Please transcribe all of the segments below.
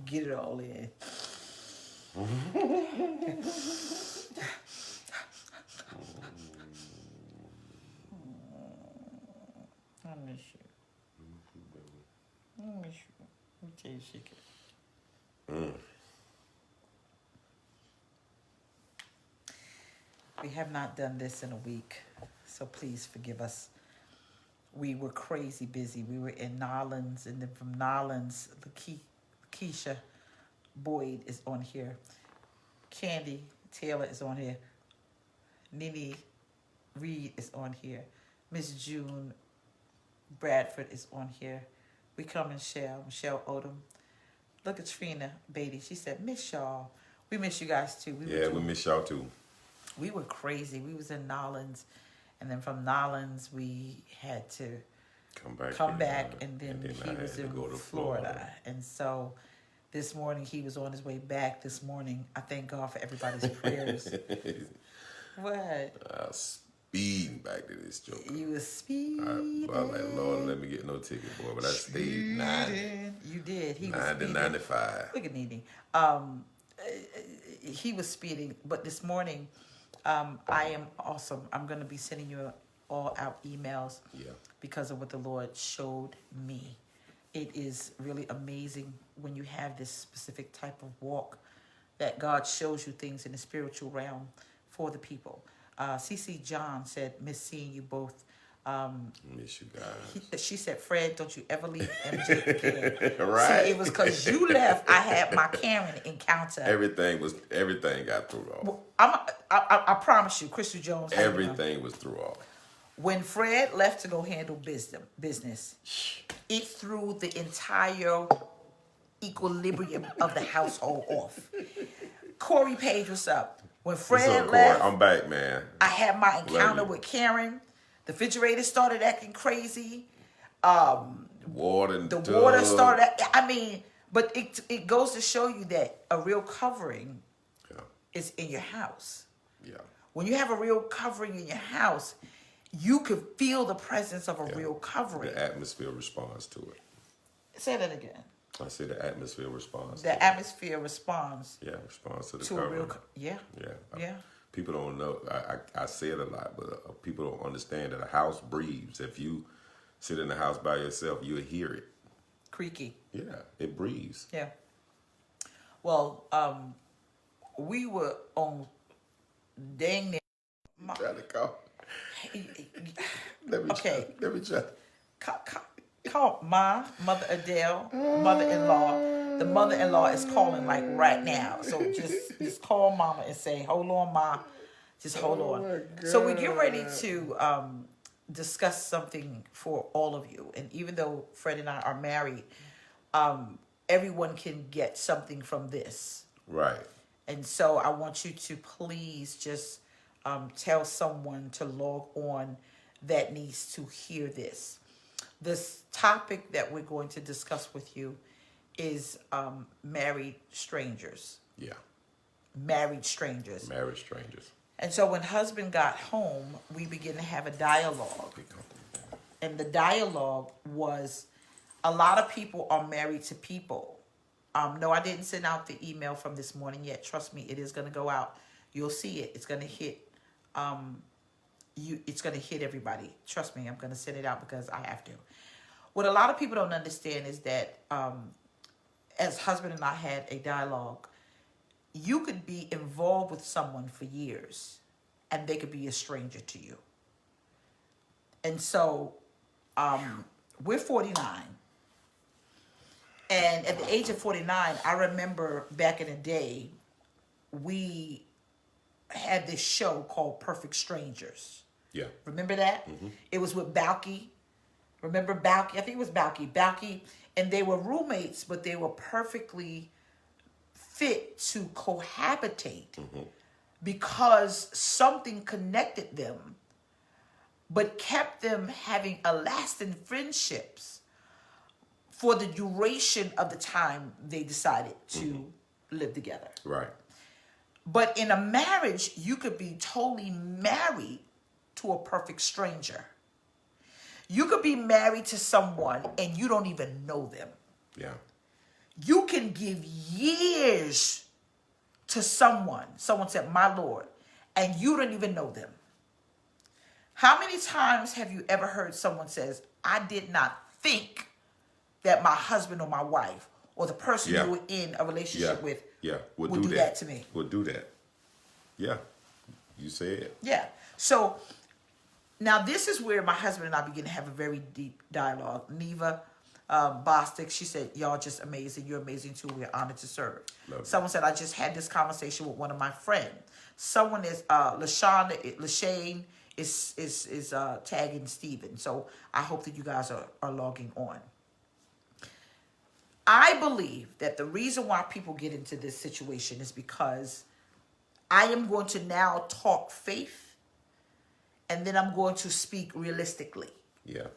Get it all in. I miss you. I miss you. Let me tell you, secret. We have not done this in a week, so please forgive us. We were crazy busy. We were in Nolans, and then from Nolans, Keisha Boyd is on here. Candy Taylor is on here. Nene Reed is on here. Miss June Bradford is on here. We come Michelle Odom. Look at Trina Beatty. She said, miss y'all. We miss you guys too. We miss y'all too. We were crazy. We was in Nolans. And then from Nolans, we had to come back and then he was in Florida. And so this morning, he was on his way back this morning. I thank God for everybody's prayers. What? Speeding back to this joke. You was speeding. I was like, Lord, let me get no ticket, boy. But I stayed 90. You did. He was 90 speeding. 95. Look at Nene. He was speeding. But this morning, I am awesome. I'm going to be sending you all out emails because of what the Lord showed me. It is really amazing when you have this specific type of walk that God shows you things in the spiritual realm for the people. CC John said, miss seeing you both. Miss you guys. She said, Fred, don't you ever leave MJ again. Right. See, it was because you left. I had my Karen encounter. Everything got through off. Well, I promise you, Crystal Jones. Everything was through off. When Fred left to go handle business, it threw the entire equilibrium of the household off. Corey Page, what's up? When Fred left, I'm back, man. I had my encounter with Karen. The refrigerator started acting crazy. Water started. But it goes to show you that a real covering is in your house. Yeah. When you have a real covering in your house, you could feel the presence of a real covering. The atmosphere responds to it. Say that again. I say the atmosphere responds. The atmosphere responds. Yeah, responds to the covering. Yeah. People don't know. I say it a lot, but people don't understand that a house breathes. If you sit in the house by yourself, you'll hear it. Creaky. Yeah, it breathes. Yeah. Well, we were on dang near. Try to call. Let me try. Call my mother Adele, mother-in-law. The mother-in-law is calling like right now. So just call mama and say, hold on, ma. Just hold on. So we get ready to discuss something for all of you. And even though Fred and I are married, everyone can get something from this. Right. And so I want you to please just tell someone to log on that needs to hear this. This topic that we're going to discuss with you is married strangers. Yeah. Married strangers. Married strangers. And so when husband got home, we began to have a dialogue. And the dialogue was, a lot of people are married to people. No, I didn't send out the email from this morning yet. Trust me, it is going to go out. You'll see it. It's going to hit. It's going to hit everybody. Trust me, I'm going to send it out because I have to. What a lot of people don't understand is that as husband and I had a dialogue, you could be involved with someone for years and they could be a stranger to you. And so we're 49. And at the age of 49, I remember back in the day, we had this show called Perfect Strangers. Yeah. Remember that? Mm-hmm. It was with Balky. Remember Balky? I think it was Balky. Balky, and they were roommates, but they were perfectly fit to cohabitate because something connected them, but kept them having a lasting friendships for the duration of the time they decided to live together. Right. But in a marriage, you could be totally married to a perfect stranger. You could be married to someone and you don't even know them. Yeah. You can give years to someone. Someone said, my Lord, and you don't even know them. How many times have you ever heard someone says, I did not think that my husband or my wife or the person you were in a relationship with would do that to me? Would do that. Yeah. You said. Yeah. So now this is where my husband and I begin to have a very deep dialogue. Neva Bostic, she said, y'all just amazing. You're amazing too. We're honored to serve. Someone said, I just had this conversation with one of my friends. Someone is, Lashane is tagging Stephen. So I hope that you guys are logging on. I believe that the reason why people get into this situation is because I am going to now talk faith, and then I'm going to speak realistically. Yeah.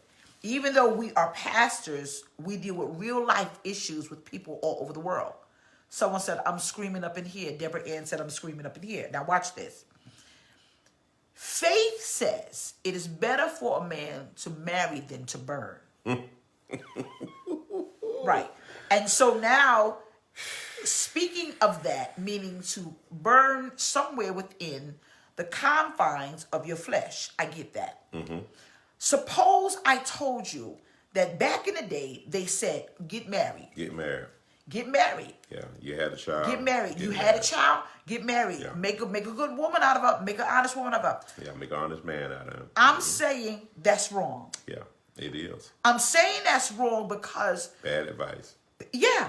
Even though we are pastors, we deal with real life issues with people all over the world. Someone said, I'm screaming up in here. Deborah Ann said, I'm screaming up in here. Now watch this. Faith says it is better for a man to marry than to burn. Right. And so now, speaking of that, meaning to burn somewhere within the confines of your flesh. I get that. Mm-hmm. Suppose I told you that back in the day, they said, get married. Get married. Get married. Yeah, you had a child. Get married. You had a child. Get married. Yeah. Make a good woman out of her. Make an honest woman of her. Yeah, make an honest man out of him. I'm saying that's wrong. Yeah, it is. I'm saying that's wrong because... Bad advice. Yeah.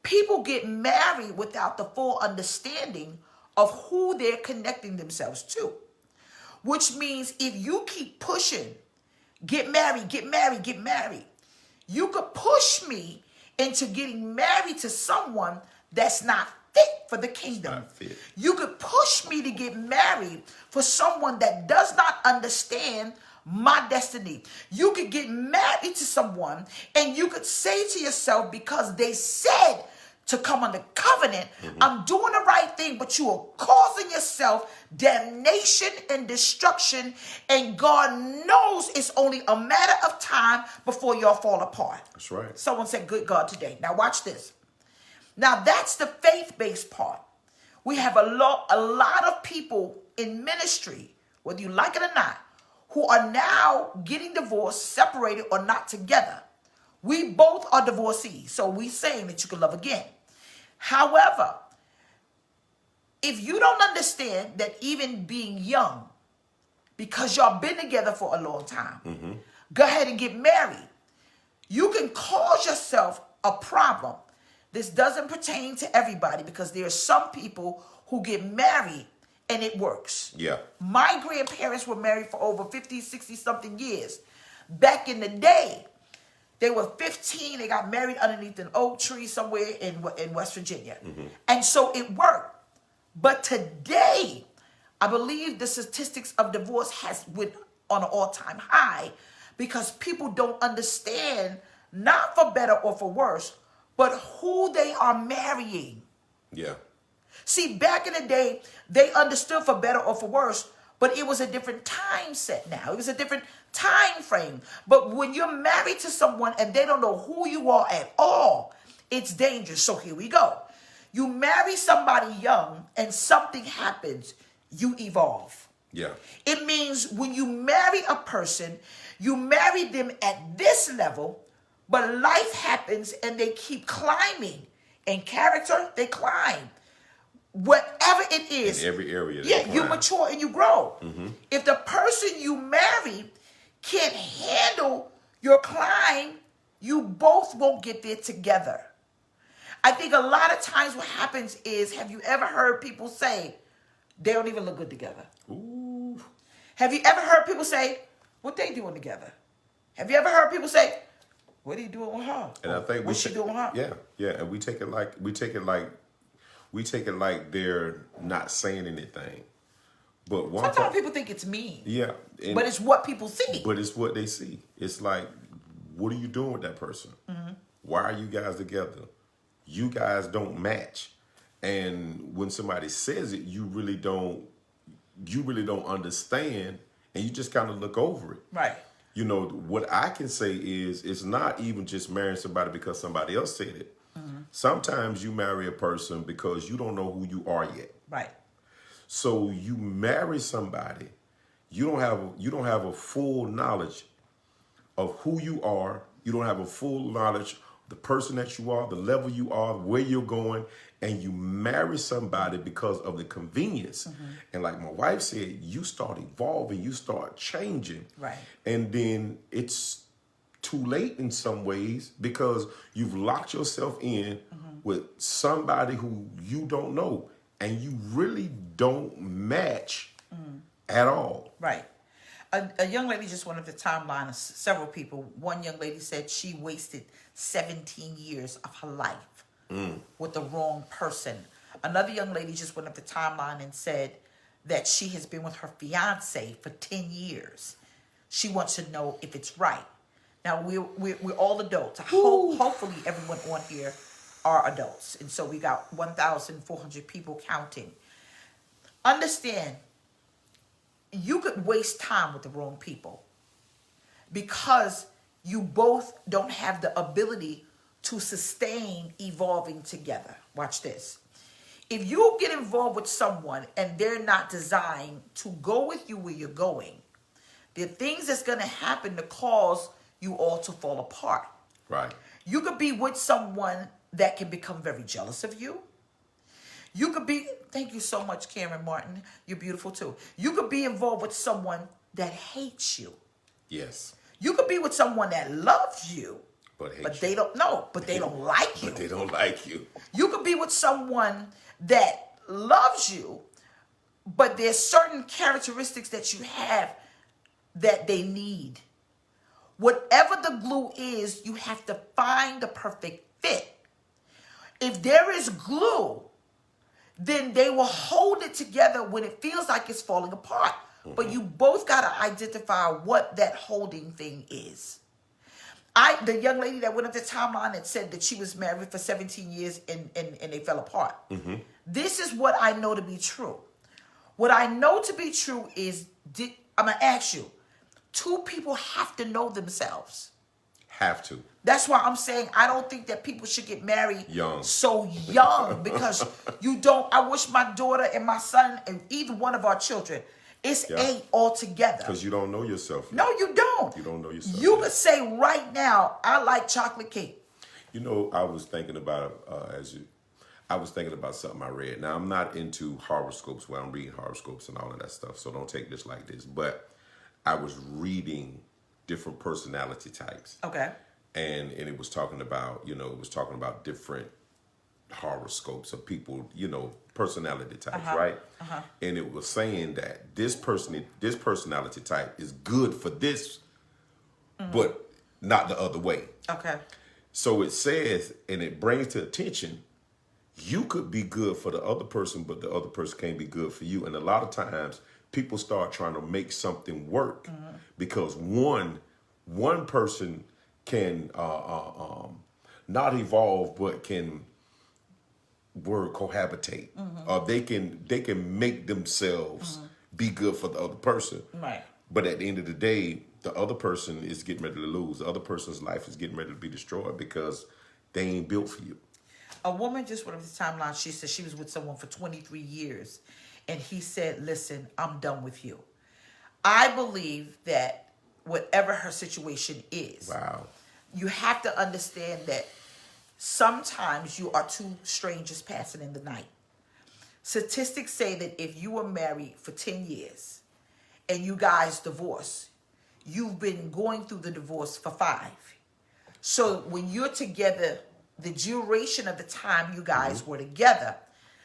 People get married without the full understanding of who they're connecting themselves to. Which means if you keep pushing, get married, get married, get married, you could push me into getting married to someone that's not fit for the kingdom. You could push me to get married for someone that does not understand my destiny. You could get married to someone and you could say to yourself, because they said to come under covenant, I'm doing the right thing, but you are causing yourself damnation and destruction, and God knows it's only a matter of time before y'all fall apart. That's right. Someone said, good God today. Now watch this. Now that's the faith-based part. We have a lot of people in ministry, whether you like it or not, who are now getting divorced, separated, or not together. We both are divorcees, so we saying that you can love again. However, if you don't understand that even being young, because y'all been together for a long time, go ahead and get married. You can cause yourself a problem. This doesn't pertain to everybody because there are some people who get married and it works. Yeah. My grandparents were married for over 50, 60 something years. Back in the day, they were 15. They got married underneath an oak tree somewhere in West Virginia. And so it worked. But today, I believe the statistics of divorce has went on an all-time high because people don't understand, not for better or for worse, but who they are marrying. Yeah. See, back in the day, they understood for better or for worse, but it was a different time set now. It was a different time frame. But when you're married to someone and they don't know who you are at all, it's dangerous. So here we go. You marry somebody young and something happens, you evolve. Yeah. It means when you marry a person, you marry them at this level, but life happens and they keep climbing. In character, they climb. Whatever it is. In every area. You mature and you grow. If the person you marry can't handle your climb, you both won't get there together. I think a lot of times what happens is, have you ever heard people say, they don't even look good together? Ooh. Have you ever heard people say, what they doing together? Have you ever heard people say, what are you doing with her? And I think what's she doing with her? Yeah, yeah. And we take it like they're not saying anything. But sometimes people think it's mean. Yeah. But it's what people see. But it's what they see. It's like, what are you doing with that person? Why are you guys together? You guys don't match. And when somebody says it, you really don't understand, and you just kind of look over it. Right. You know, what I can say is it's not even just marrying somebody because somebody else said it. Sometimes you marry a person because you don't know who you are yet. Right. So you marry somebody, you don't have a full knowledge of who you are. You don't have a full knowledge of the person that you are, the level you are, where you're going, and you marry somebody because of the convenience. And like my wife said, you start evolving, you start changing. Right. And then it's too late in some ways because you've locked yourself in with somebody who you don't know and you really don't match at all. Right. A young lady just went up the timeline of several people. One young lady said she wasted 17 years of her life with the wrong person. Another young lady just went up the timeline and said that she has been with her fiance for 10 years. She wants to know if it's right. Now, we're all adults. Hopefully everyone on here are adults. And so we got 1,400 people counting. Understand, you could waste time with the wrong people because you both don't have the ability to sustain evolving together. Watch this. If you get involved with someone and they're not designed to go with you where you're going, there are things that's going to happen to cause you all to fall apart. Right. You could be with someone that can become very jealous of you. You could be, thank you so much, Karen Martin. You're beautiful too. You could be involved with someone that hates you. Yes. You could be with someone that loves you, but they don't like you. But they don't like you. You could be with someone that loves you, but there's certain characteristics that you have that they need. Whatever the glue is, you have to find the perfect fit. If there is glue, then they will hold it together when it feels like it's falling apart. But you both got to identify what that holding thing is. The young lady that went up the timeline and said that she was married for 17 years and they fell apart. This is what I know to be true. What I know to be true is, I'm going to ask you, two people have to know themselves. Have to. That's why I'm saying I don't think that people should get married so young because you don't. I wish my daughter and my son and either one of our children, it's 8 altogether. Because you don't know yourself yet. No, you don't. You don't know yourself You yet. could say right now, I like chocolate cake. You know, I was thinking about I was thinking about something I read. Now, I'm not into horoscopes where I'm reading horoscopes and all of that stuff, so don't take this like this. But I was reading different personality types. Okay. And it was talking about, different horoscopes of people, personality types, right? And it was saying that this personality type is good for this, but not the other way. Okay. So it says, and it brings to attention, you could be good for the other person, but the other person can't be good for you. And a lot of times people start trying to make something work because one person can not evolve, but can cohabitate, or they can make themselves be good for the other person. Right. But at the end of the day, the other person is getting ready to lose. The other person's life is getting ready to be destroyed because they ain't built for you. A woman just went up the timeline. She said she was with someone for 23 years. And he said, listen, I'm done with you. I believe that whatever her situation is, Wow. you have to understand that sometimes you are two strangers passing in the night. Statistics say that if you were married for 10 years and you guys divorce, you've been going through the divorce for 5. So when you're together, the duration of the time you guys were together,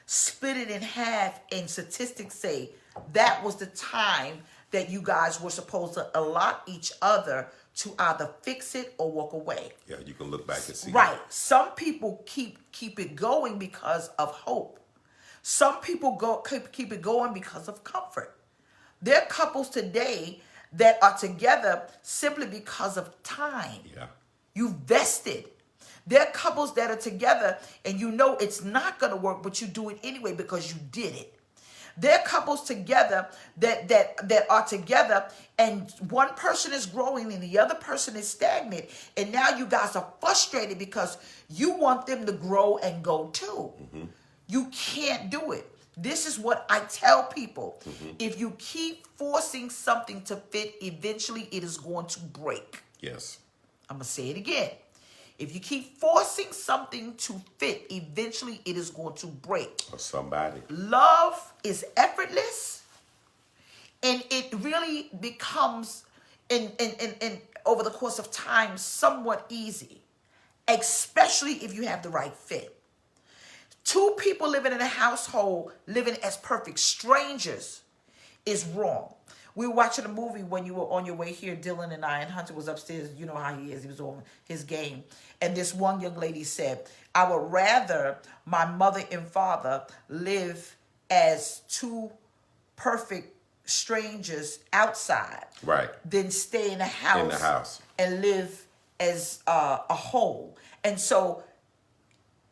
split it in half, and statistics say that was the time that you guys were supposed to allot each other to either fix it or walk away. Yeah, you can look back and see. Right. Some people keep it going because of hope. Some people keep it going because of comfort. There are couples today that are together simply because of time. Yeah. You vested. There are couples that are together and you know it's not going to work, but you do it anyway because you did it. There are couples together that are together, and one person is growing and the other person is stagnant, and now you guys are frustrated because you want them to grow and go too. You can't do it. This is what I tell people. If you keep forcing something to fit, eventually it is going to break. Yes. I'm going to say it again. If you keep forcing something to fit, eventually it is going to break. Or somebody. Love is effortless, and it really becomes, in over the course of time, somewhat easy, especially if you have the right fit. Two people living in a household, living as perfect strangers, is wrong. We were watching a movie when you were on your way here, Dylan and I, and Hunter was upstairs. You know how he is. He was on his game. And this one young lady said, I would rather my mother and father live as two perfect strangers outside, right, than stay in a house, and live as a whole. And so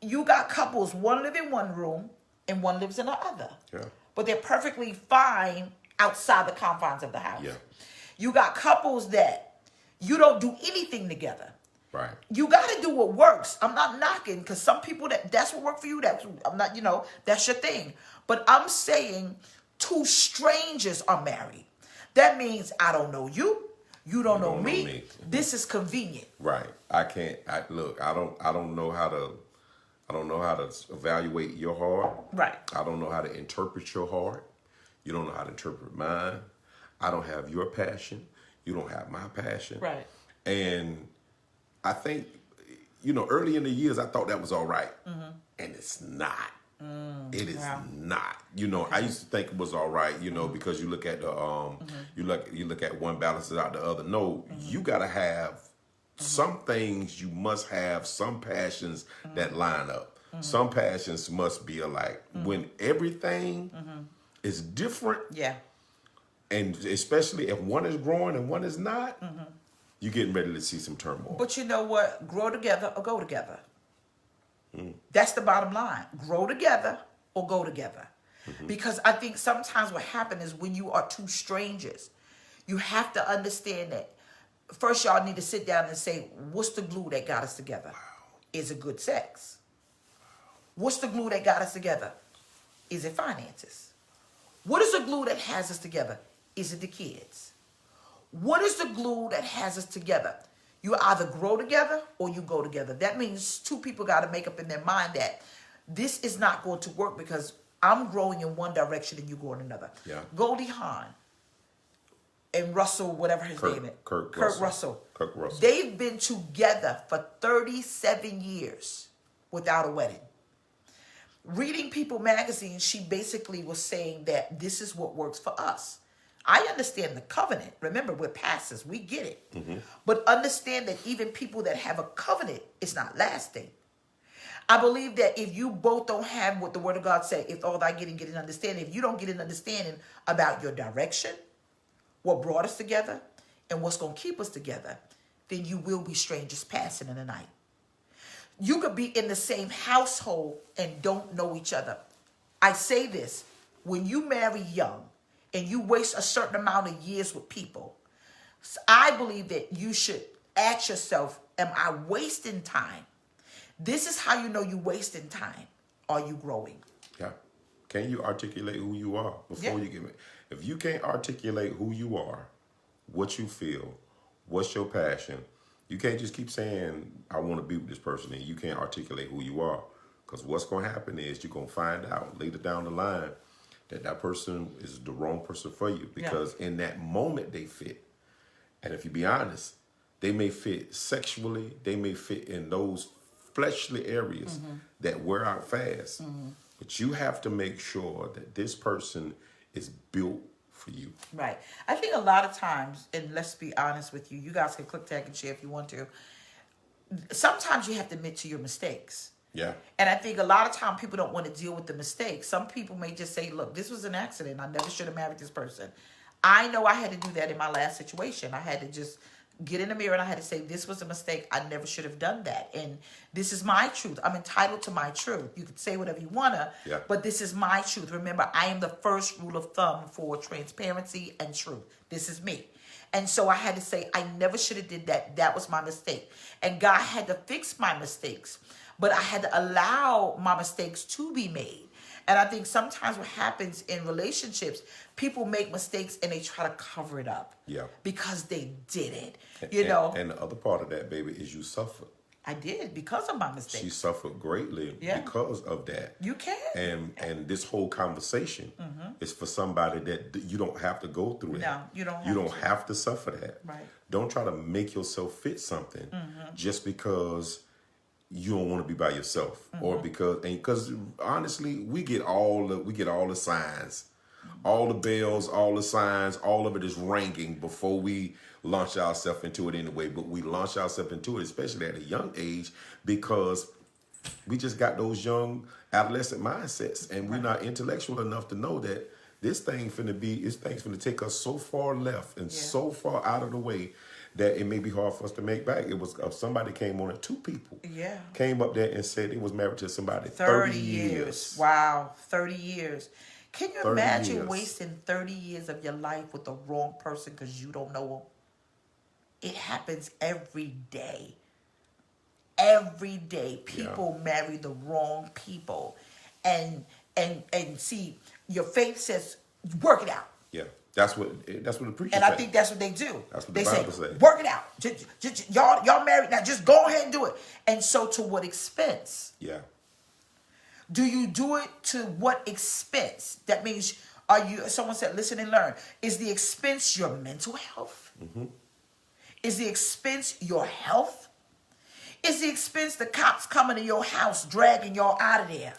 you got couples, one live in one room and one lives in the other. Yeah. But they're perfectly fine outside the confines of the house. Yeah. You got couples that you don't do anything together. Right. You got to do what works. I'm not knocking, because some people that's what worked for you. I'm not, that's your thing. But I'm saying two strangers are married. That means I don't know you. You don't know me. This is convenient. Right. I can't. I don't know how to. I don't know how to evaluate your heart. Right. I don't know how to interpret your heart. You don't know how to interpret mine. I don't have your passion. You don't have my passion. Right. And I think, early in the years, I thought that was all right. And it's not. It is not. I used to think it was all right, because you look at the you look at one balances out the other. No, you gotta have some things. You must have some passions that line up. Some passions must be alike. When everything is different, yeah, and especially if one is growing and one is not, you're getting ready to see some turmoil. But you know what? Grow together or go together. That's the bottom line. Grow together or go together. Because I think sometimes what happens is when you are two strangers, you have to understand that first y'all need to sit down and say, what's the glue that got us together? Wow. Is it good sex? What's the glue that got us together? Is it finances? What is the glue that has us together? Is it the kids? What is the glue that has us together? You either grow together or you go together. That means two people got to make up in their mind that this is not going to work because I'm growing in one direction and you go in another. Yeah. Goldie Hawn and Russell, whatever his name is. Kurt Russell. They've been together for 37 years without a wedding. Reading People magazine, she basically was saying that this is what works for us. I understand the covenant. Remember, we're pastors. We get it. But understand that even people that have a covenant, it's not lasting. I believe that if you both don't have what the Word of God said, if all thy getting, get an understanding, if you don't get an understanding about your direction, what brought us together, and what's going to keep us together, then you will be strangers passing in the night. You could be in the same household and don't know each other. I say this, when you marry young and you waste a certain amount of years with people, I believe that you should ask yourself, am I wasting time? This is how you know you're wasting time. Are you growing? Yeah. Can you articulate who you are before you give it? If you can't articulate who you are, what you feel, what's your passion, you can't just keep saying, I want to be with this person, and you can't articulate who you are. Because what's going to happen is you're going to find out later down the line that person is the wrong person for you. Because in that moment they fit. And if you be honest, they may fit sexually, they may fit in those fleshly areas that wear out fast. But you have to make sure that this person is built for you. Right. I think a lot of times, and let's be honest with you, you guys can click, tag, and share if you want to. Sometimes you have to admit to your mistakes. Yeah. And I think a lot of time people don't want to deal with the mistakes. Some people may just say, look, this was an accident. I never should have married this person. I know I had to do that in my last situation. I had to just get in the mirror and I had to say, this was a mistake. I never should have done that. And this is my truth. I'm entitled to my truth. You can say whatever you want to, Yeah. but this is my truth. Remember, I am the first rule of thumb for transparency and truth. This is me. And so I had to say, I never should have did that. That was my mistake. And God had to fix my mistakes, but I had to allow my mistakes to be made. And I think sometimes what happens in relationships, people make mistakes and they try to cover it up. Yeah. Because they did it. And the other part of that, baby, is you suffered. I did because of my mistakes. She suffered greatly because of that. You can. And this whole conversation is for somebody that you don't have to go through that. No, you don't have You don't to. have to suffer that. Right. Don't try to make yourself fit something just because you don't want to be by yourself or because honestly, we get all the signs, all the bells, all the signs, all of it is ringing before we launch ourselves into it anyway. But we launch ourselves into it, especially at a young age, because we just got those young adolescent mindsets, and we're not intellectual enough to know that this thing's finna take us so far left and so far out of the way that it may be hard for us to make back. It was somebody came on it, 2 people came up there and said it was married to somebody 30 years. Wow, 30 years. Can you 30 imagine years. wasting 30 years of your life with the wrong person because you don't know them? It happens every day. Every day, people marry the wrong people, and see, your faith says, work it out. Yeah, that's what the preacher And said. I think that's what they do. That's what they the Bible say, says. work it out. Y'all married now. Just go ahead and do it. And so, to what expense? Yeah. Do you do it to what expense? That means, someone said, listen and learn. Is the expense your mental health? Is the expense your health? Is the expense the cops coming to your house, dragging y'all out of there?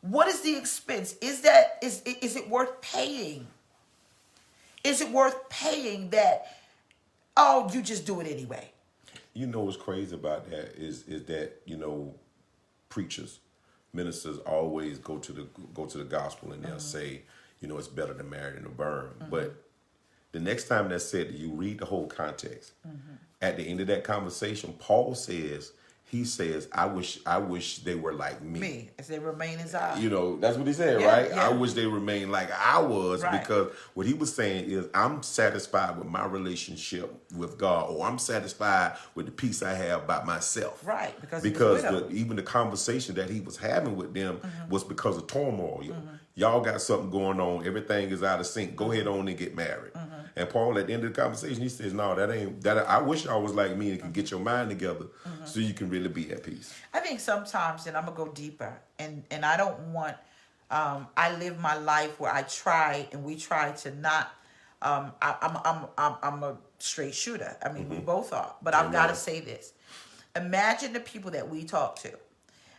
What is the expense? Is it worth paying? Is it worth paying that, you just do it anyway? You know what's crazy about that is that, preachers, ministers always go to the gospel and they'll say, it's better to marry than to burn. But the next time that's said, you read the whole context. At the end of that conversation, Paul says, I wish they were like me. Me, as they remain as I. That's what he said, Yeah, right? yeah. I wish they remained like I was, Right. because what he was saying is, I'm satisfied with my relationship with God, or I'm satisfied with the peace I have by myself. Right, because even the conversation that he was having with them was because of turmoil. Y'all got something going on. Everything is out of sync. Go ahead on and get married. And Paul, at the end of the conversation, he says, no, that ain't that. I wish y'all was like me and can get your mind together so you can really be at peace. I think sometimes, and I'm going to go deeper, and I don't want, I live my life where we try to not, I'm a straight shooter. I mean, we both are. But I've got to say this. Imagine the people that we talk to,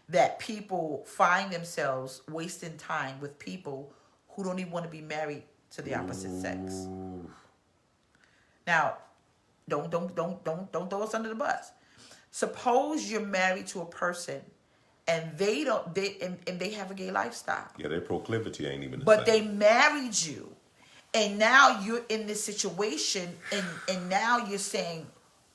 that people find themselves wasting time with people who don't even want to be married to the opposite sex. Now, don't throw us under the bus. Suppose you're married to a person and they have a gay lifestyle. Yeah, their proclivity ain't even the But same. they married you, and now you're in this situation, and now you're saying,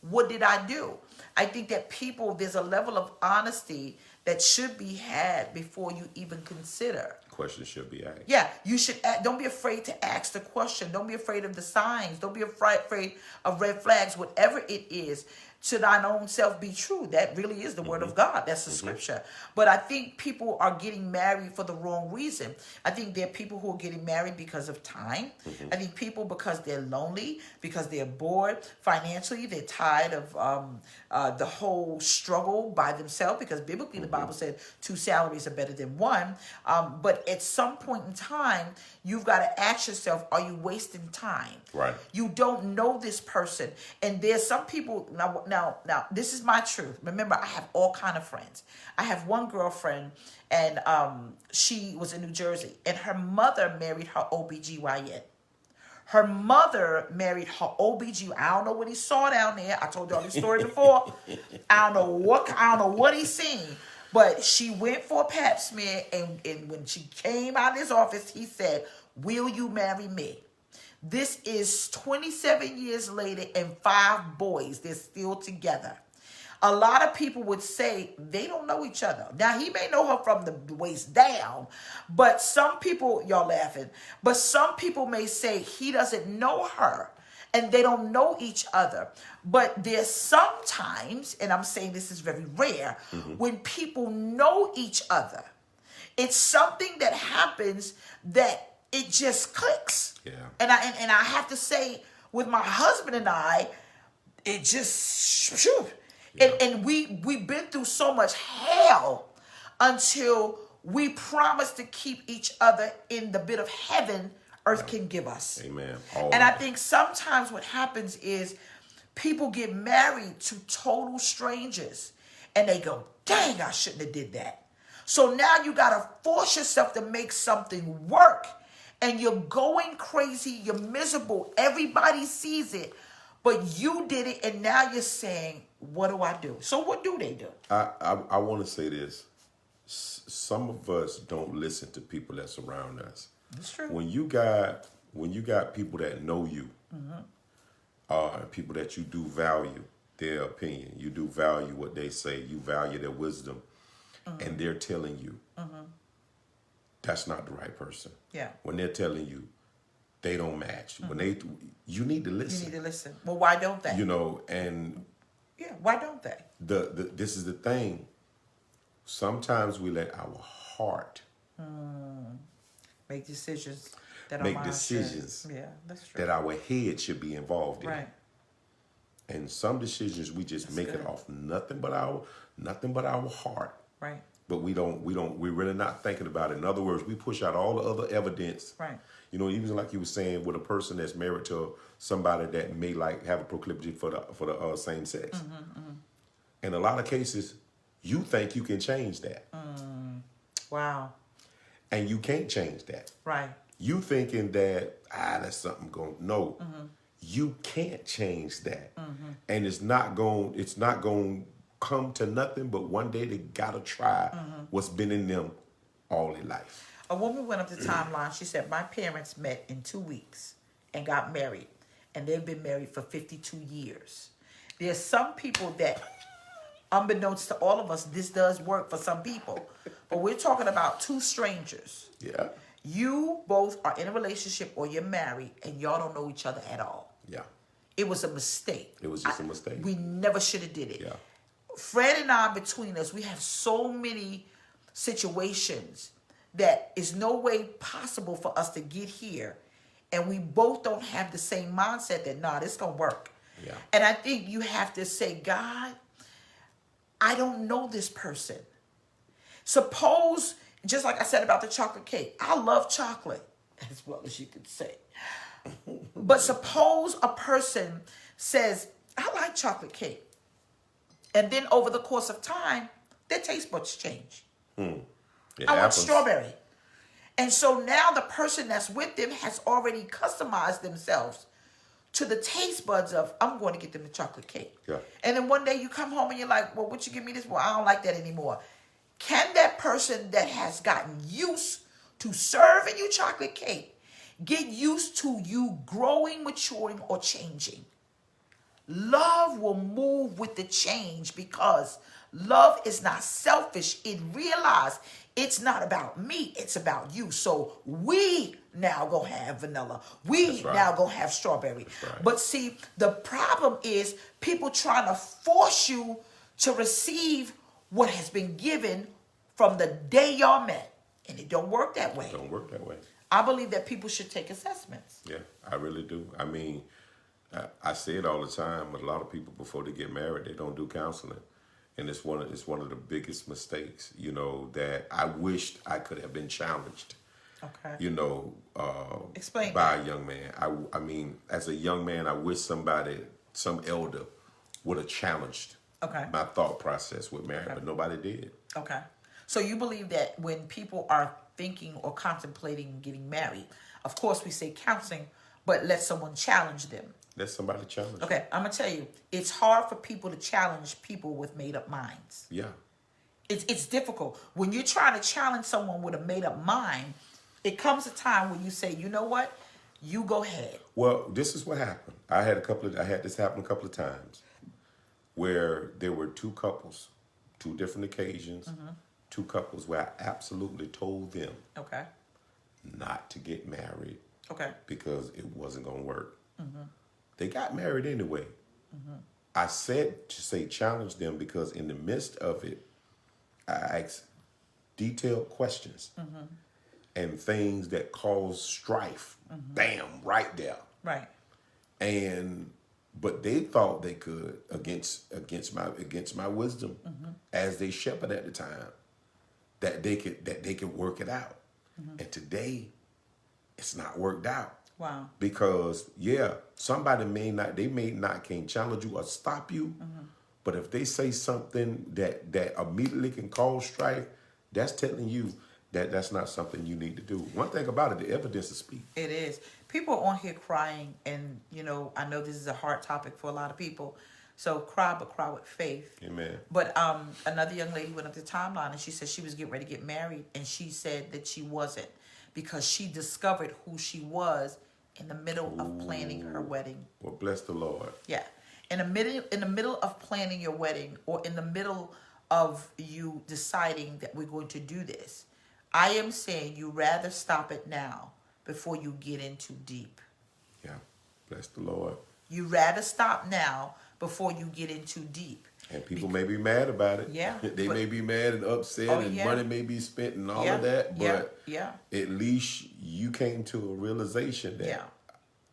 what did I do? I think that there's a level of honesty that should be had before you even consider. Question should be asked. Yeah, you should. Don't be afraid to ask the question. Don't be afraid of the signs. Don't be afraid of red flags. Whatever it is, to thine own self be true. That really is the word of God. That's the scripture. But I think people are getting married for the wrong reason. I think there are people who are getting married because of time. I think people because they're lonely, because they're bored financially. They're tired of the whole struggle by themselves, because biblically the Bible said 2 salaries are better than 1. But at some point in time, you've got to ask yourself, are you wasting time? Right. You don't know this person. And there's some people, now, this is my truth. Remember, I have all kind of friends. I have one girlfriend, and she was in New Jersey, and her mother married her OBGYN. Her mother married her OBGYN. I don't know what he saw down there. I told y'all this story before. I don't know what he seen. But she went for a pap smear, and when she came out of his office, he said, will you marry me? This is 27 years later and 5 boys. They're still together. A lot of people would say they don't know each other. Now, he may know her from the waist down, but some people, y'all laughing, but some people may say he doesn't know her and they don't know each other. But there's sometimes, and I'm saying this is very rare, when people know each other. It's something that happens that it just clicks. Yeah. And I have to say, with my husband and I, it just, phew. Yeah. And we've been through so much hell until we promise to keep each other in the bit of heaven earth can give us. Amen. And I think sometimes what happens is people get married to total strangers and they go, dang, I shouldn't have did that. So now you got to force yourself to make something work and you're going crazy. You're miserable. Everybody sees it, but you did it. And now you're saying, what do I do? So what do they do? I want to say this. Some of us don't listen to people that surround us. That's true. When you got people that know you, people that you do value their opinion, you do value what they say, you value their wisdom, and they're telling you that's not the right person. Yeah. When they're telling you they don't match, you need to listen. You need to listen. Well, why don't they? You know, and yeah, why don't they? This is the thing. Sometimes we let our heart Make decisions that make our mind decisions should. Yeah, that's true. that our head should be involved in. Right. And some decisions we just make it off nothing but our heart. Right. But we're really not thinking about it. In other words, we push out all the other evidence. Right. You know, even like you were saying, with a person that's married to somebody that may have a proclivity for the same sex. In a lot of cases, you think you can change that. Wow. And you can't change that. Right. You thinking that, that's something going, no, you can't change that. And it's not going to come to nothing, but one day they got to try what's been in them all their life. A woman went up the timeline. She said, my parents met in 2 weeks and got married, and they've been married for 52 years. There's some people that, unbeknownst to all of us, this does work for some people. But we're talking about 2 strangers. Yeah. You both are in a relationship or you're married, and y'all don't know each other at all. Yeah. It was a mistake. It was just a mistake. We never should have did it. Yeah. Fred and I, between us, we have so many situations that is no way possible for us to get here. And we both don't have the same mindset that, nah, this gonna work. Yeah. And I think you have to say, God, I don't know this person. Suppose, just like I said about the chocolate cake, I love chocolate, as well as you could say. But suppose a person says, I like chocolate cake. And then over the course of time, their taste buds change. I want strawberry. And so now the person that's with them has already customized themselves to the taste buds of, I'm going to get them the chocolate cake. Yeah. And then one day you come home and you're like, well, would you give me this? Well, I don't like that anymore. Can that person that has gotten used to serving you chocolate cake get used to you growing, maturing, or changing? Love will move with the change because love is not selfish. It realized it's not about me, it's about you. So we now go have vanilla. We now go have strawberry. Right. But see, the problem is people trying to force you to receive what has been given from the day y'all met. And it don't work that way. It don't work that way. I believe that people should take assessments. Yeah, I really do. I mean, I say it all the time, but a lot of people before they get married, they don't do counseling. And it's one of the biggest mistakes, you know, that I wished I could have been challenged. Okay. You know, Explain by a young man. I mean, as a young man, I wish some elder would have challenged my thought process with marriage, but nobody did. Okay. So you believe that when people are thinking or contemplating getting married, of course we say counseling, but let someone challenge them. Let somebody challenge. Okay, I'm going to tell you, it's hard for people to challenge people with made-up minds. Yeah. It's difficult. When you're trying to challenge someone with a made-up mind, it comes a time when you say, you know what? You go ahead. Well, this is what happened. I had this happen a couple of times where there were two couples, two different occasions, two couples where I absolutely told them Okay. not to get married Okay. because it wasn't going to work. They got married anyway. I said to say challenge them because in the midst of it, I asked detailed questions and things that cause strife. Bam, right there. Right. But they thought they could against my wisdom as they shepherd at the time that they could work it out. And today, it's not worked out. Wow. Because somebody may not can challenge you or stop you, but if they say something that immediately can cause strife, that's telling you that that's not something you need to do. One thing about it, the evidence is speak. It is. People are on here crying, and I know this is a hard topic for a lot of people. So cry, but cry with faith. Amen. But another young lady went up the timeline, and she said she was getting ready to get married, and she said that she wasn't because she discovered who she was in the middle of planning her wedding. Well, bless the Lord. Yeah. In the middle of planning your wedding, or in the middle of you deciding that we're going to do this, I am saying you rather stop it now before you get in too deep. Yeah. Bless the Lord. You rather stop now before you get in too deep. And people may be mad about it. Yeah. They may be mad and upset and money may be spent and all of that. But at least you came to a realization that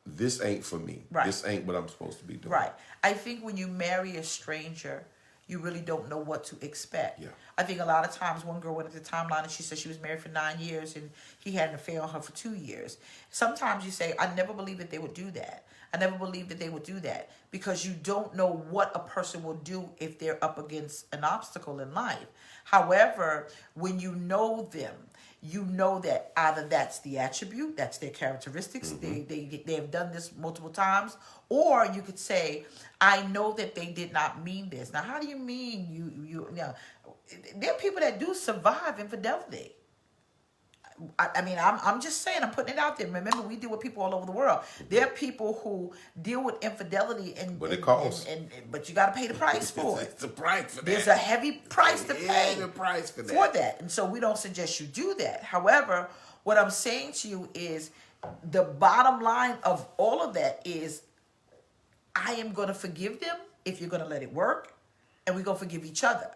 this ain't for me. Right. This ain't what I'm supposed to be doing. Right. I think when you marry a stranger, you really don't know what to expect. Yeah. I think a lot of times one girl went at the timeline and she said she was married for 9 years and he had an affair on her for 2 years. Sometimes you say, I never believed that they would do that. I never believed that they would do that because you don't know what a person will do if they're up against an obstacle in life. However, when you know them, you know that either that's the attribute, that's their characteristics, they have done this multiple times, or you could say, I know that they did not mean this. Now, how do you mean you know, there are people that do survive infidelity. I mean, I'm just saying, I'm putting it out there. Remember, we deal with people all over the world. There are people who deal with infidelity, but it costs. But you got to pay the price for it. It's a price for that. There's a heavy price to pay price for that. And so we don't suggest you do that. However, what I'm saying to you is the bottom line of all of that is I am going to forgive them if you're going to let it work, and we're going to forgive each other.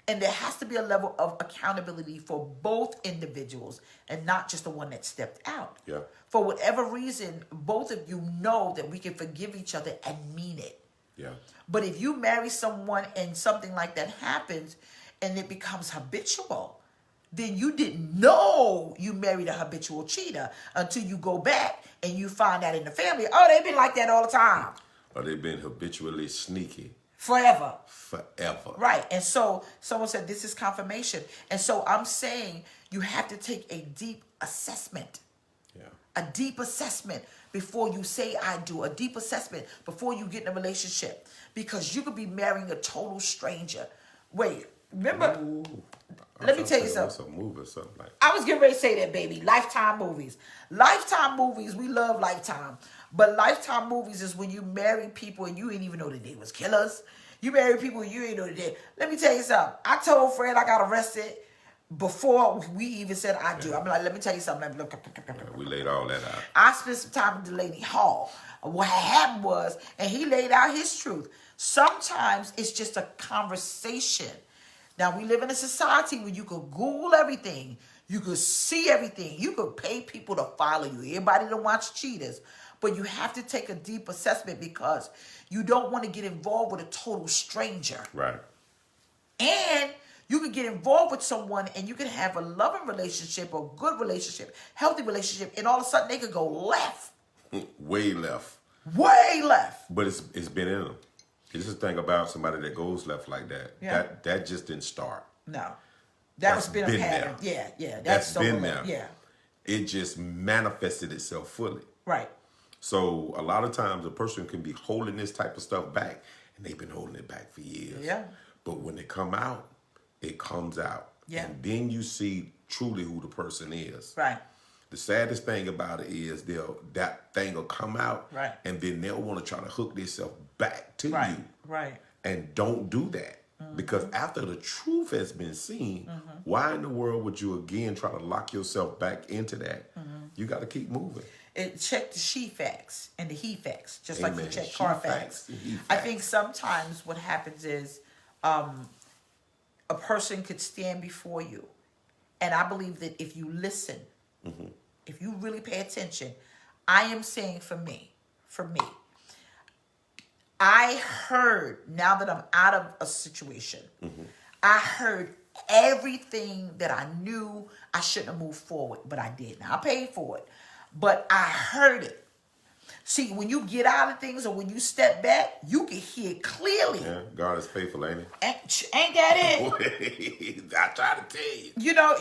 And there has to be a level of accountability for both individuals and not just the one that stepped out. Yeah. For whatever reason, both of you know that we can forgive each other and mean it. Yeah. But if you marry someone and something like that happens and it becomes habitual, then you didn't know you married a habitual cheater until you go back and you find out in the family, oh, they've been like that all the time. Or they've been habitually sneaky. Forever. Right. And so someone said this is confirmation. And so I'm saying you have to take a deep assessment. Yeah. A deep assessment before you say I do. A deep assessment before you get in a relationship. Because you could be marrying a total stranger. Wait, remember? Let me tell you something. Some movie or something like that. I was getting ready to say that, baby. Lifetime movies. Lifetime movies, we love Lifetime. But Lifetime movies is when you marry people and you didn't even know that they was killers. You marry people and you ain't know that they... Let me tell you something. I told Fred I got arrested before we even said I do. I'm like, let me tell you something. We laid all that out. I spent some time with the lady Hall. What happened was, and he laid out his truth. Sometimes it's just a conversation. Now, we live in a society where you could Google everything. You could see everything. You could pay people to follow you. Everybody don't watch cheaters. But you have to take a deep assessment because you don't want to get involved with a total stranger. Right. And you could get involved with someone and you can have a loving relationship, a good relationship, healthy relationship, and all of a sudden they could go left. Way left. Way left. But it's been in them. This is the thing about somebody that goes left like that. Yeah. That just didn't start. No. That's been a pattern. There. Yeah. That's been there. Yeah. It just manifested itself fully. Right. So a lot of times a person can be holding this type of stuff back, and they've been holding it back for years. Yeah. But when it come out, it comes out. Yeah. And then you see truly who the person is. Right. The saddest thing about it is that thing will come out, Right. and then they'll want to try to hook themselves back to Right. you. Right. And don't do that. Because after the truth has been seen, why in the world would you again try to lock yourself back into that? You got to keep moving. Check the she facts and the he facts, just like you Amen. check She car facts facts. and he I facts. think sometimes what happens is a person could stand before you, and I believe that if you listen, if you really pay attention, I am saying for me, I heard, now that I'm out of a situation, I heard everything that I knew I shouldn't have moved forward, but I did. Now I paid for it, but I heard it. See, when you get out of things or when you step back, you can hear it clearly. Yeah, God is faithful, ain't Ain't that it? he? I try to tell you. You know,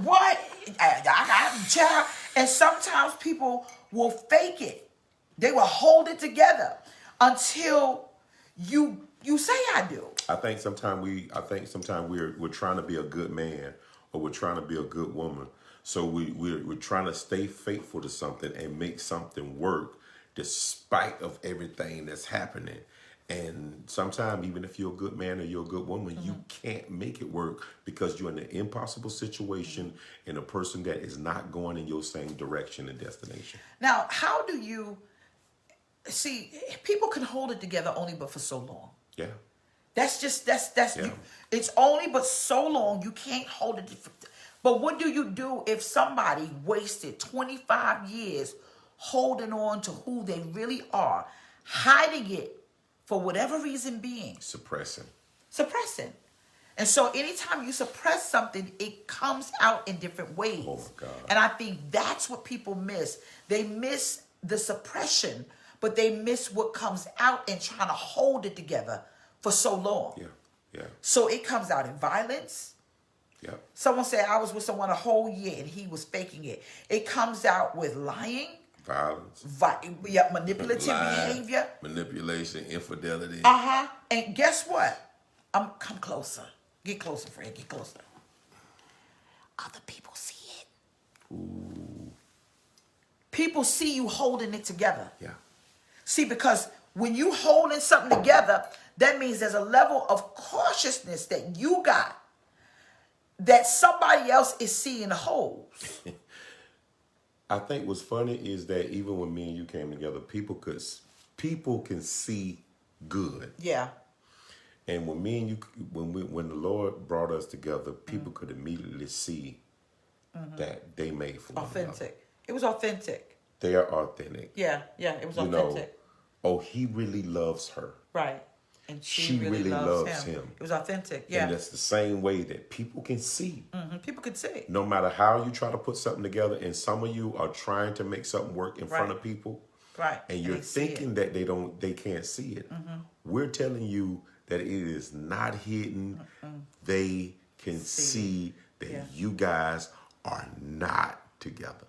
what? I got a child. And sometimes people will fake it. They will hold it together until you say I do. I think sometimes we're trying to be a good man, or we're trying to be a good woman. So we're trying to stay faithful to something and make something work despite of everything that's happening. And sometimes, even if you're a good man or you're a good woman, you can't make it work because you're in an impossible situation and a person that is not going in your same direction and destination. Now, how do you see? People can hold it together only but for so long. Yeah. That's Yeah. it's only but so long. You can't hold it. But what do you do if somebody wasted 25 years holding on to who they really are, hiding it for whatever reason being? Suppressing. And so anytime you suppress something, it comes out in different ways. Oh, my God. And I think that's what people miss. They miss the suppression, but they miss what comes out in trying to hold it together for so long. Yeah. Yeah. So it comes out in violence. Yeah. Someone said I was with someone a whole year and he was faking it. It comes out with lying, Violence. manipulative Lying, behavior. manipulation, infidelity. And guess what? Come closer. Get closer, Fred. Get closer. Other people see it. Ooh. People see you holding it together. Yeah. See, because when you holding something together, that means there's a level of cautiousness that you got that somebody else is seeing the holes. I think what's funny is that even when me and you came together, people can see good. Yeah. And when me and you, when the Lord brought us together, people could immediately see that they made for one another. Authentic. It was authentic. They are authentic. Yeah, it was You authentic. know, he really loves her. Right. And She really loves him. It was authentic. Yeah. And that's the same way that people can see. People could see. No matter how you try to put something together, and some of you are trying to make something work in front Right. of people, Right. and you're they see thinking that they can't see it. We're telling you that it is not hidden. They can see that Yeah. you guys are not together.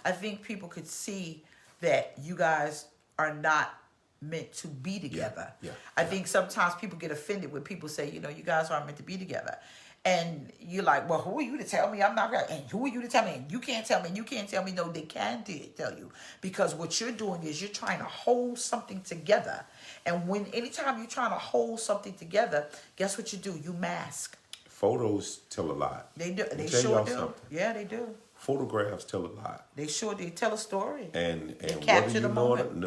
I think people could see that you guys are not meant to be together. Yeah, I think sometimes people get offended when people say, you guys aren't meant to be together. And you're like, well, who are you to tell me I'm not right? And who are you to tell me? And you can't tell me. And you can't tell me. No, they can tell you. Because what you're doing is you're trying to hold something together. And anytime you're trying to hold something together, guess what you do? You mask. Photos tell a lot. They do. They tell sure y'all do. something. Yeah, they do. Photographs tell a lot. They sure do. Tell a story. And capture the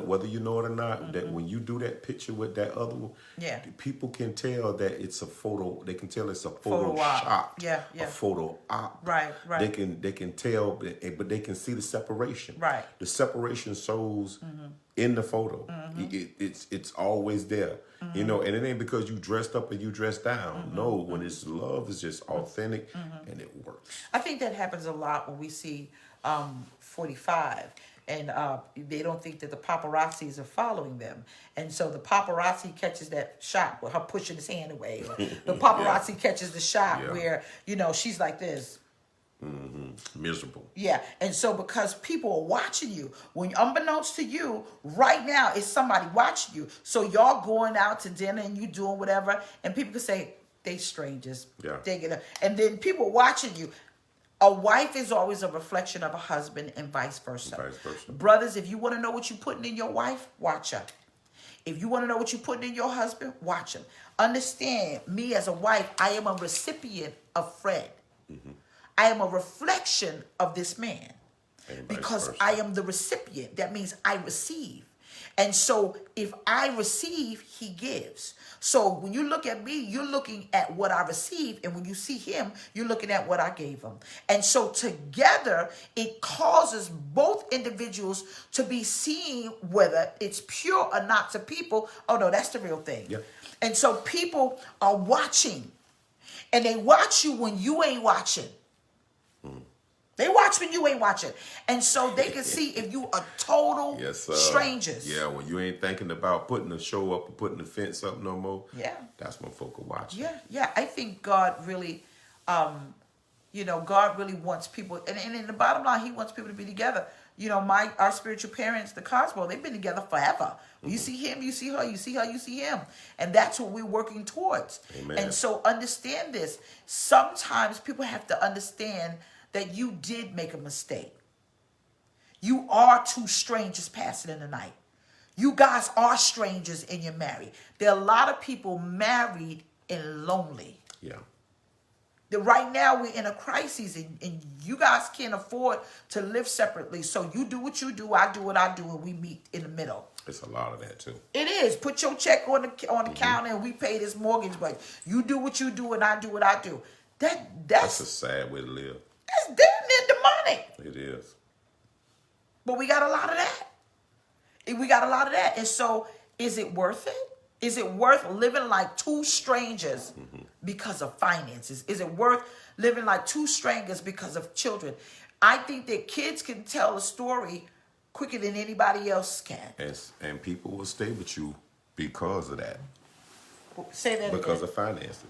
whether you know it or not, that when you do that picture with that other one, Yeah. people can tell that it's a photo. They can tell it's a Photo photo op. shot. Yeah. A photo op. Right. They can tell, but they can see the separation. Right. The separation shows in the photo. It's always there. And it ain't because you dressed up and you dressed down. No, when it's love, it's just authentic and it works. I think that happens a lot when we see 45 and they don't think that the paparazzis are following them. And so the paparazzi catches that shot with her pushing his hand away. Or the paparazzi catches the shot where, she's like this. Miserable. Yeah. And so because people are watching you, when unbeknownst to you, right now it's somebody watching you. So y'all going out to dinner and you doing whatever, and people can say, they strangers. Yeah. And then people watching you. A wife is always a reflection of a husband and vice versa. Vice versa. Brothers, if you want to know what you're putting in your wife, watch her. If you want to know what you're putting in your husband, watch him. Understand, me as a wife, I am a recipient of Fred. I am a reflection of this man. Because I am the recipient. That means I receive. And so if I receive, he gives. So when you look at me, you're looking at what I received. And when you see him, you're looking at what I gave him. And so together, it causes both individuals to be seen, whether it's pure or not to people. Oh, no, that's the real thing. Yeah. And so people are watching. And they watch you when you ain't watching. They watch when you ain't watching. And so they can see if you are total strangers. Yeah, when you ain't thinking about putting the show up or putting the fence up no more. Yeah. That's when folk are watching. Yeah. I think God really, God really wants people. And in the bottom line, he wants people to be together. You know, our spiritual parents, the Cosmo, they've been together forever. You see him, you see her, you see her, you see him. And that's what we're working towards. Amen. And so understand this. Sometimes people have to understand that you did make a mistake. You are two strangers passing in the night. You guys are strangers and you're married. There are a lot of people married and lonely. Yeah. Right now we're in a crisis and you guys can't afford to live separately. So you do what you do, I do what I do, and we meet in the middle. It's a lot of that too. It is. Put your check on the counter and we pay this mortgage, but you do what you do and I do what I do. That's a sad way to live. That's damn near demonic. It is. But we got a lot of that. And so is it worth it? Is it worth living like two strangers because of finances? Is it worth living like two strangers because of children? I think that kids can tell a story quicker than anybody else can. And people will stay with you because of that. Say that because again. Of finances.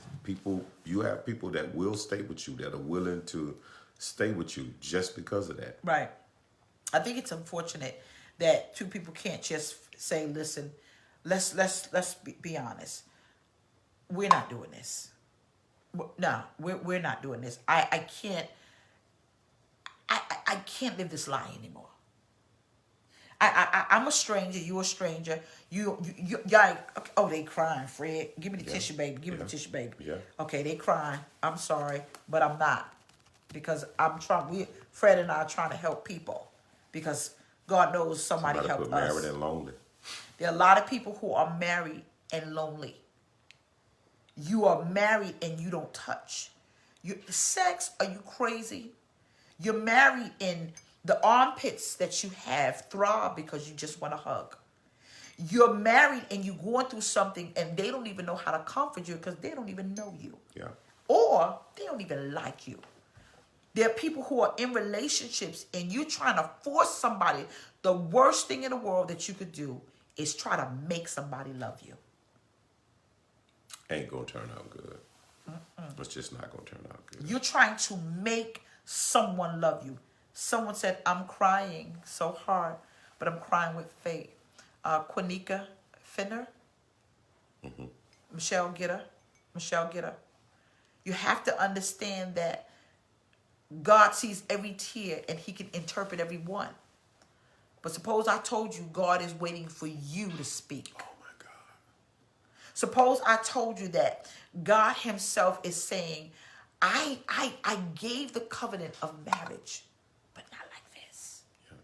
You have people that will stay with you, that are willing to stay with you just because of that. Right. I think it's unfortunate that two people can't just say, listen, let's be honest. We're not doing this. No, we're not doing this. I can't live this lie anymore. I'm a stranger. You're a stranger. Y'all, oh, they crying, Fred. Give me the tissue, baby. Give me the tissue, baby. Yeah. Okay, they crying. I'm sorry, but I'm not. Because Fred and I are trying to help people. Because God knows somebody helped us. Married and lonely. There are a lot of people who are married and lonely. You are married and you don't touch. Sex, are you crazy? You're married and the armpits that you have throb because you just want to hug. You're married and you're going through something and they don't even know how to comfort you because they don't even know you. Yeah. Or they don't even like you. There are people who are in relationships and you're trying to force somebody. The worst thing in the world that you could do is try to make somebody love you. Ain't gonna turn out good. It's just not gonna turn out good. You're trying to make someone love you. Someone said, I'm crying so hard, but I'm crying with faith. Quanika Finner. Michelle Gitter. You have to understand that God sees every tear and he can interpret every one. But suppose I told you God is waiting for you to speak. Oh my God. Suppose I told you that God himself is saying, I gave the covenant of marriage, but not like this. Yeah.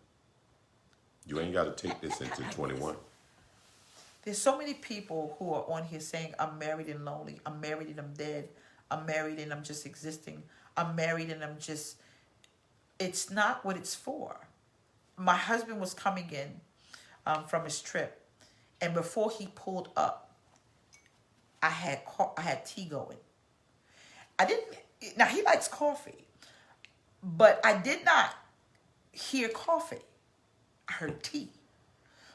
You ain't got to take this into 21. There's so many people who are on here saying, I'm married and lonely. I'm married and I'm dead. I'm married and I'm just existing. I'm married and I'm just... It's not what it's for. My husband was coming in from his trip. And before he pulled up, I had tea going. Now he likes coffee. But I did not hear coffee. I heard tea.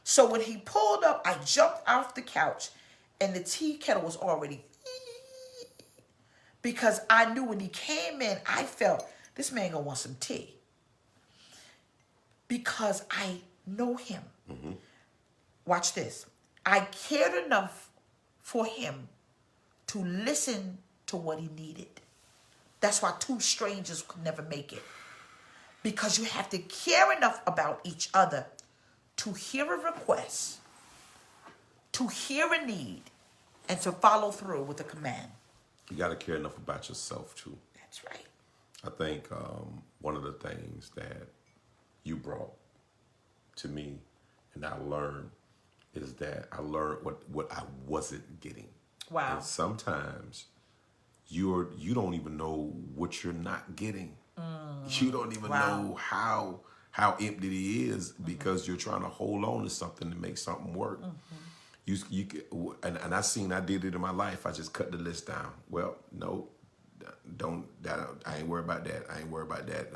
So when he pulled up, I jumped off the couch and the tea kettle was already... Because I knew when he came in, I felt this man gonna want some tea. Because I know him. Watch this. I cared enough for him to listen to what he needed. That's why two strangers could never make it. Because you have to care enough about each other to hear a request, to hear a need, and to follow through with a command. You got to care enough about yourself too. That's right. I think one of the things that you brought to me and I learned is that I learned what I wasn't getting. Wow. And sometimes you don't even know what you're not getting. You don't even know how empty it is because you're trying to hold on to something to make something work. And I did it in my life. I just cut the list down. Well, no, I ain't worried about that. I ain't worried about that.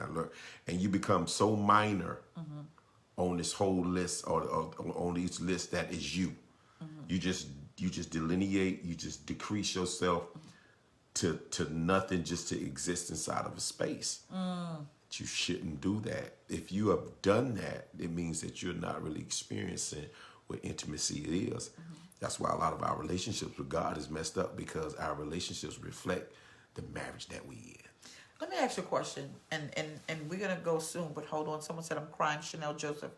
And you become so minor on this whole list or on these lists that is you. You just delineate. You just decrease yourself to nothing, just to exist inside of a space. You shouldn't do that. If you have done that, it means that you're not really experiencing what intimacy is. That's why a lot of our relationships with God is messed up, because our relationships reflect the marriage that we in. Let me ask you a question, and we're going to go soon, but hold on. Someone said, I'm crying. Chanel Joseph,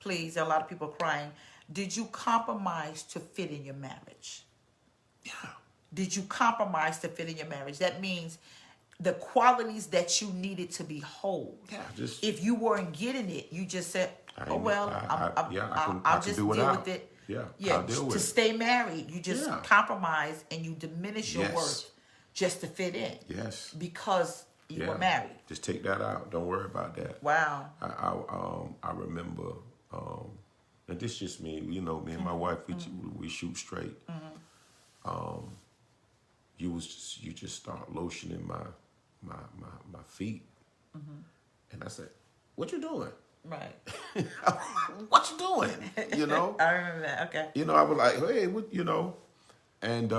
please. There are a lot of people crying. Did you compromise to fit in your marriage? Yeah. Did you compromise to fit in your marriage? That means the qualities that you needed to be whole. Yeah, if you weren't getting it, you just said, I'll just deal with it. I'll deal with to it. stay married, you just compromise and you diminish your worth just to fit in. Yes. Because you were married. Just take that out. Don't worry about that. Wow. I remember, and this just me. You know, me and my wife, we shoot straight. You just start lotioning my feet, and I said, "What you doing?" Right. What you doing? You know. I remember that. Okay. You know, I was like, "Hey, what?" You know, and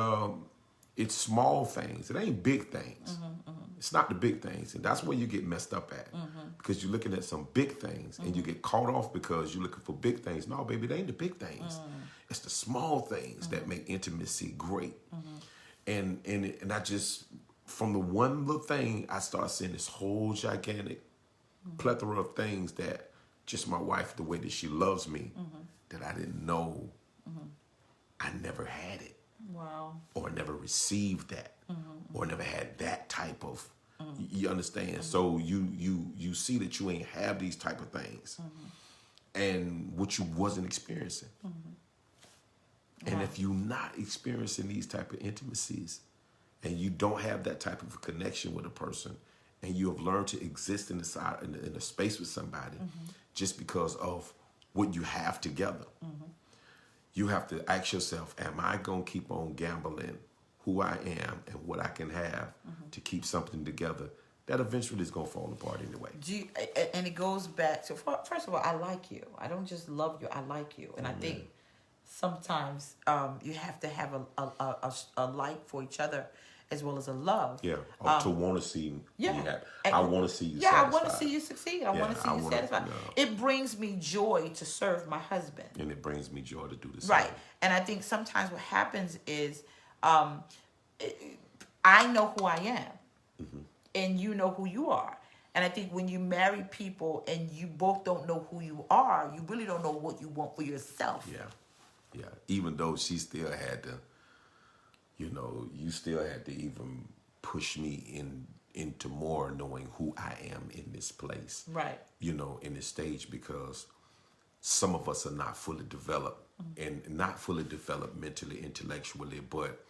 it's small things. It ain't big things. It's not the big things, and that's where you get messed up at, because you're looking at some big things, and you get caught off because you're looking for big things. No, baby, it ain't the big things. It's the small things that make intimacy great. And I just, from the one little thing, I started seeing this whole gigantic plethora of things that just my wife, the way that she loves me, that I didn't know. I never had it. Wow. Or never received that. Or never had that type of, you understand? So you see that you ain't have these type of things. And what you wasn't experiencing. And if you're not experiencing these type of intimacies, and you don't have that type of connection with a person, and you have learned to exist in a space with somebody just because of what you have together, you have to ask yourself, am I going to keep on gambling who I am and what I can have to keep something together that eventually is going to fall apart anyway? And it goes back to, first of all, I like you. I don't just love you. I like you. And I think sometimes you have to have a like for each other as well as a love. Yeah, to want to see you happy. I want to see you satisfied. satisfied. I want to see you succeed. I want to see you satisfied. It brings me joy to serve my husband. And it brings me joy to do the same. Right. And I think sometimes what happens is I know who I am. And you know who you are. And I think when you marry people and you both don't know who you are, you really don't know what you want for yourself. Yeah. Yeah. Even though she still had to, you still had to even push me into more knowing who I am in this place. Right. In this stage, because some of us are not fully developed and not fully developed mentally, intellectually, but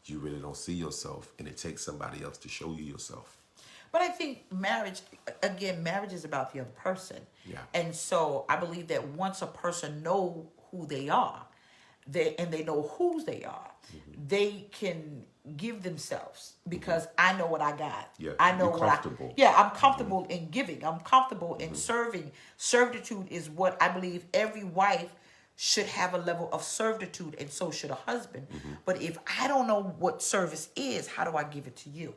you really don't see yourself, and it takes somebody else to show you yourself. But I think marriage is about the other person. Yeah. And so I believe that once a person know who they are, they know whose they are, they can give themselves, because I know what I got. Yeah, I know what comfortable. I'm comfortable in giving. I'm comfortable in serving. Servitude is what I believe every wife should have a level of servitude, and so should a husband. But if I don't know what service is, how do I give it to you?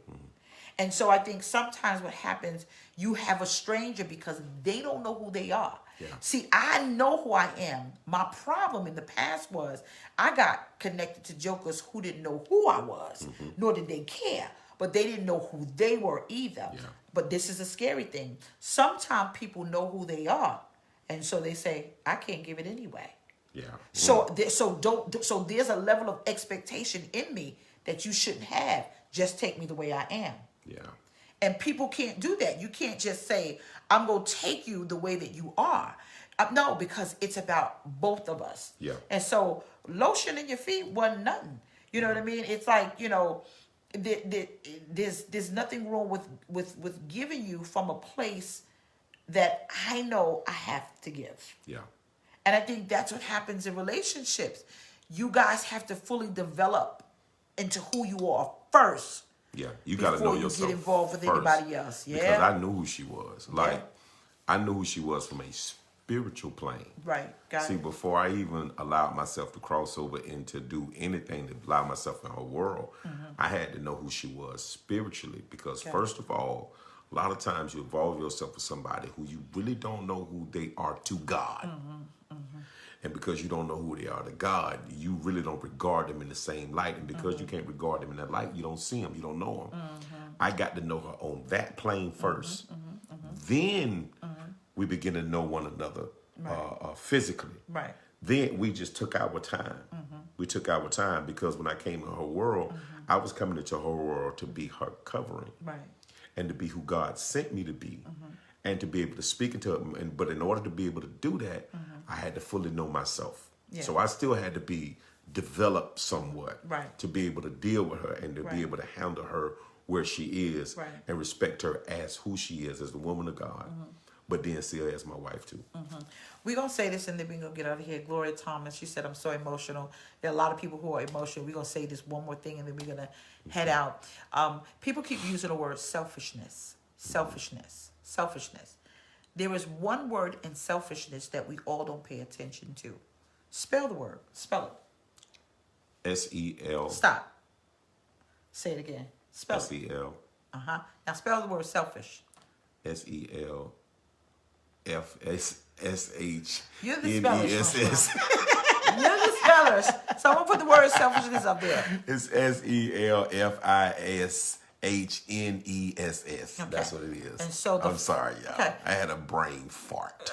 And so I think sometimes what happens, you have a stranger because they don't know who they are. Yeah. See, I know who I am. My problem in the past was I got connected to jokers who didn't know who I was, nor did they care. but they didn't know who they were either. Yeah. But this is a scary thing. Sometimes people know who they are, and so they say, "I can't give it anyway." Yeah. So, so there's a level of expectation in me that you shouldn't have. Just take me the way I am. Yeah. And people can't do that. You can't just say, "I'm going to take you the way that you are." No, because it's about both of us. Yeah. And so lotion in your feet wasn't nothing. You know what I mean? It's like, there's nothing wrong with giving you from a place that I know I have to give. Yeah. And I think that's what happens in relationships. You guys have to fully develop into who you are first. Yeah, you got to know yourself Before you get involved with first. anybody else. Yeah. Because I knew who she was. Like, I knew who she was from a spiritual plane. Right. Got See, it. before I even allowed myself to cross over and to do anything to allow myself in her world, I had to know who she was spiritually. Because first of all, a lot of times you involve yourself with somebody who you really don't know who they are to God. And because you don't know who they are to God, you really don't regard them in the same light. And because you can't regard them in that light, you don't see them, you don't know them. I got to know her on that plane first. Then we begin to know one another physically. Right. Then we just took our time. We took our time because when I came in her world, I was coming into her world to be her covering. Right. And to be who God sent me to be. And to be able to speak into it. But in order to be able to do that, I had to fully know myself. Yeah. So I still had to be developed somewhat to be able to deal with her and to be able to handle her where she is and respect her as who she is, as the woman of God. But then see her as my wife too. We're going to say this and then we're going to get out of here. Gloria Thomas, she said, "I'm so emotional." There are a lot of people who are emotional. We're going to say this one more thing and then we're going to head out. People keep using the word selfishness. Selfishness. Selfishness. There is one word in selfishness that we all don't pay attention to. Spell the word. Spell it. S-E-L. Stop. Say it again. Spell it. S-E-L. Now spell the word selfish. S-E-L-F-S-S-H-N-E-S-S. You're the spellers. You're the spellers. So I'm going to put the word selfishness up there. It's S-E-L-F-I-S-H-N-E-S-S. Okay. That's what it is. And so I'm sorry, y'all. Okay. I had a brain fart.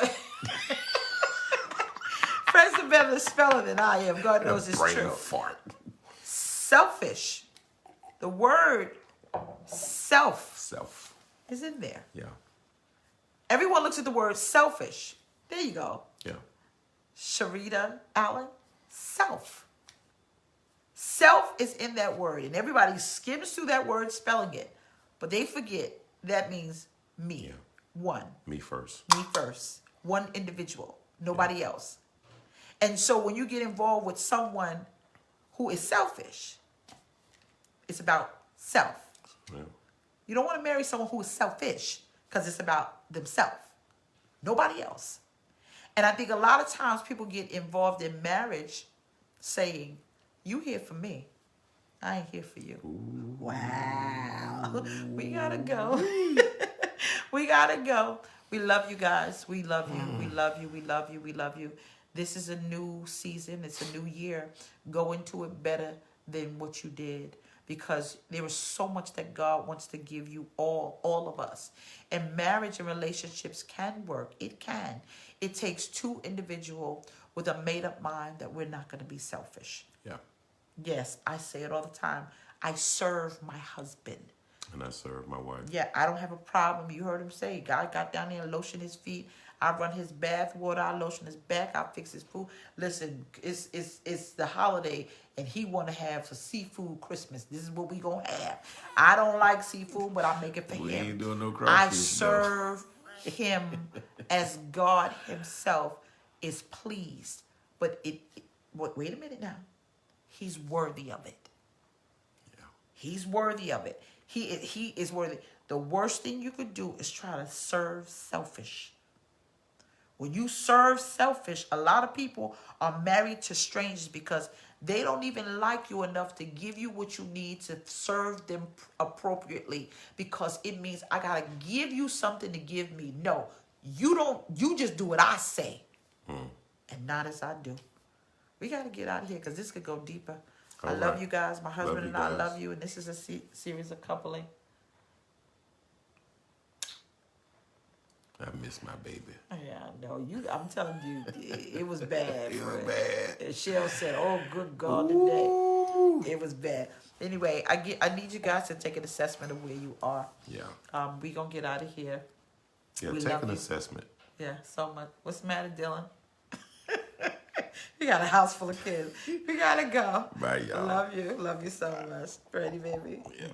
Friends are better at spelling than I am. God knows it's brain true. fart. Selfish. The word self Self. is in there. Yeah. Everyone looks at the word selfish. There you go. Yeah. Sharita Allen, self. Self is in that word, and everybody skims through that word spelling it, but they forget that means me. Yeah. One. Me first. Me first. One individual. Nobody else. And so when you get involved with someone who is selfish, it's about self. Yeah. You don't want to marry someone who is selfish because it's about themselves. Nobody else. And I think a lot of times people get involved in marriage saying, "You here for me. I ain't here for you." Ooh. Wow. We gotta go. We gotta go. We love you guys. We love you. We love you. We love you. We love you. This is a new season. It's a new year. Go into it better than what you did. Because there is so much that God wants to give you all of us. And marriage and relationships can work. It can. It takes two individuals with a made-up mind that we're not going to be selfish. Yeah. Yes, I say it all the time. I serve my husband. And I serve my wife. Yeah, I don't have a problem. You heard him say, God got down there and lotioned his feet. I run his bath water. I lotion his back. I fix his food. Listen, it's the holiday, and he want to have a seafood Christmas. This is what we gonna have. I don't like seafood, but I make it for him. We ain't doing no crawfish. I serve him as God Himself is pleased. But wait a minute now. He's worthy of it. Yeah. He's worthy of it. He is worthy. The worst thing you could do is try to serve selfish. When you serve selfish, a lot of people are married to strangers because they don't even like you enough to give you what you need to serve them appropriately, because it means I got to give you something to give me. No, you don't. You just do what I say and not as I do. We got to get out of here because this could go deeper. I love you guys. My husband and I guys. love you. And this is a series of coupling. I miss my baby. Yeah, no, I'm telling you, it was bad. It was Fred. bad. And Shell said, "Oh, good God, Ooh. today it was bad." Anyway, I need you guys to take an assessment of where you are. Yeah. We gonna get out of here. Yeah, We take love an you. assessment. Yeah, so much. What's the matter, Dylan? You got a house full of kids. We gotta go. Bye, y'all. Love you. Love you so much. Ready, baby? Yeah.